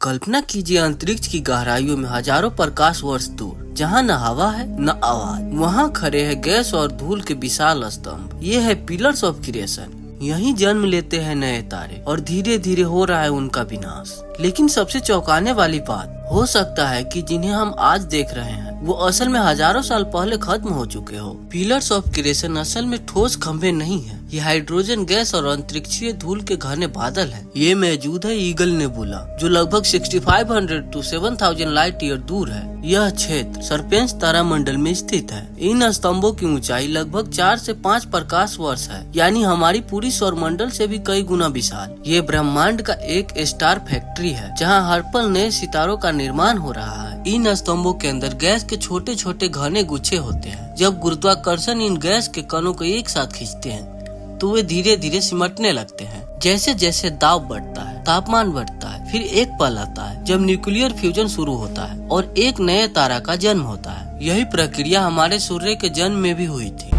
कल्पना कीजिए अंतरिक्ष की गहराइयों में हजारों प्रकाश वर्ष दूर, जहाँ न हवा है न आवाज, वहाँ खड़े हैं गैस और धूल के विशाल स्तंभ। ये है पिलर्स ऑफ क्रिएशन। यहीं जन्म लेते हैं नए तारे और धीरे धीरे हो रहा है उनका विनाश। लेकिन सबसे चौंकाने वाली बात, हो सकता है कि जिन्हें हम आज देख रहे हैं वो असल में हजारों साल पहले खत्म हो चुके हो। पिलर्स ऑफ क्रिएशन असल में ठोस खंभे नहीं है, ये हाइड्रोजन गैस और अंतरिक्षीय धूल के घने बादल है। ये मौजूद है ईगल नेबुला, जो लगभग 6500 to 7000 लाइट ईयर दूर है। यह क्षेत्र सर्पेंस तारामंडल में स्थित है। इन स्तंभों की ऊंचाई लगभग 4 से 5 प्रकाश वर्ष है, यानी हमारी पूरी सौरमंडल से भी कई गुना विशाल। ये ब्रह्मांड का एक स्टार फैक्ट्री है, जहाँ हर पल नए सितारों का निर्माण हो रहा है। इन स्तंभों के अंदर गैस के छोटे छोटे घने गुच्छे होते हैं। जब गुरुत्वाकर्षण इन गैस के कणों को एक साथ खींचते हैं तो वे धीरे धीरे सिमटने लगते हैं। जैसे जैसे दाब बढ़ता है, तापमान बढ़ता है, फिर एक पल आता है जब न्यूक्लियर फ्यूजन शुरू होता है और एक नए तारा का जन्म होता है। यही प्रक्रिया हमारे सूर्य के जन्म में भी हुई थी।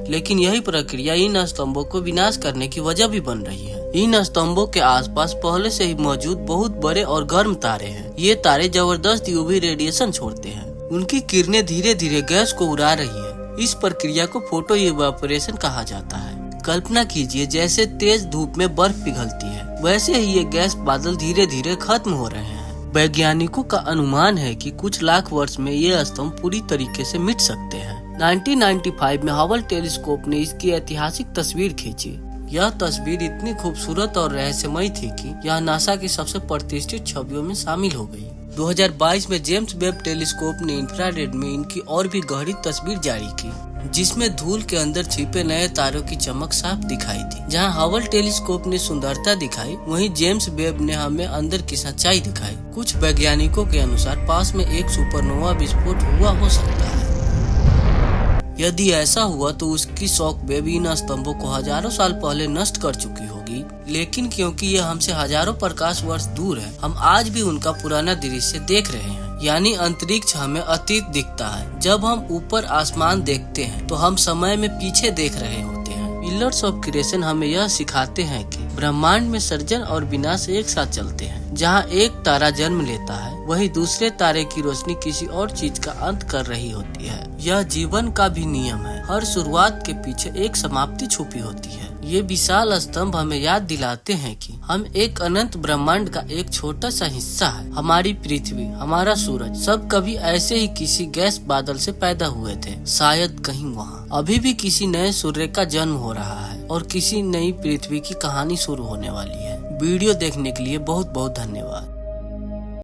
लेकिन यही प्रक्रिया इन स्तंभों को विनाश करने की वजह भी बन रही है। इन स्तंभों के आसपास पहले से ही मौजूद बहुत बड़े और गर्म तारे हैं। ये तारे जबरदस्त यूवी रेडिएशन छोड़ते हैं। उनकी किरणें धीरे धीरे गैस को उड़ा रही है। इस प्रक्रिया को फोटो इवेपोरेशन कहा जाता है। कल्पना कीजिए जैसे तेज धूप में बर्फ पिघलती है, वैसे ही ये गैस बादल धीरे धीरे खत्म हो रहे हैं। वैज्ञानिकों का अनुमान है कि कुछ लाख वर्ष में ये स्तंभ पूरी तरीके से मिट सकते हैं। 1995 में हबल टेलीस्कोप ने इसकी ऐतिहासिक तस्वीर खींची। यह तस्वीर इतनी खूबसूरत और रहस्यमयी थी कि यह नासा की सबसे प्रतिष्ठित छवियों में शामिल हो गई। 2022 में जेम्स वेब टेलीस्कोप ने इंफ्रारेड में इनकी और भी गहरी तस्वीर जारी की, जिसमें धूल के अंदर छिपे नए तारों की चमक साफ दिखाई दी। जहां हबल टेलीस्कोप ने सुंदरता दिखाई, वहीं जेम्स वेब ने हमें अंदर की सच्चाई दिखाई। कुछ वैज्ञानिकों के अनुसार पास में एक सुपरनोवा विस्फोट हुआ हो सकता है। यदि ऐसा हुआ तो उसकी शॉक वेव इन स्तंभों को हजारों साल पहले नष्ट कर चुकी होगी। लेकिन क्योंकि यह हमसे हजारों प्रकाश वर्ष दूर है, हम आज भी उनका पुराना दृश्य देख रहे हैं। यानी अंतरिक्ष हमें अतीत दिखता है। जब हम ऊपर आसमान देखते हैं तो हम समय में पीछे देख रहे होते हैं। पिलर्स ऑफ क्रिएशन हमें यह सिखाते हैं कि ब्रह्मांड में सृजन और विनाश एक साथ चलते हैं। जहाँ एक तारा जन्म लेता है, वही दूसरे तारे की रोशनी किसी और चीज का अंत कर रही होती है। यह जीवन का भी नियम है। हर शुरुआत के पीछे एक समाप्ति छुपी होती है। ये विशाल स्तंभ हमें याद दिलाते हैं कि हम एक अनंत ब्रह्मांड का एक छोटा सा हिस्सा है। हमारी पृथ्वी, हमारा सूरज, सब कभी ऐसे ही किसी गैस बादल से पैदा हुए थे। शायद कहीं वहाँ अभी भी किसी नए सूर्य का जन्म हो रहा है और किसी नई पृथ्वी की कहानी शुरू होने वाली है। वीडियो देखने के लिए बहुत बहुत धन्यवाद।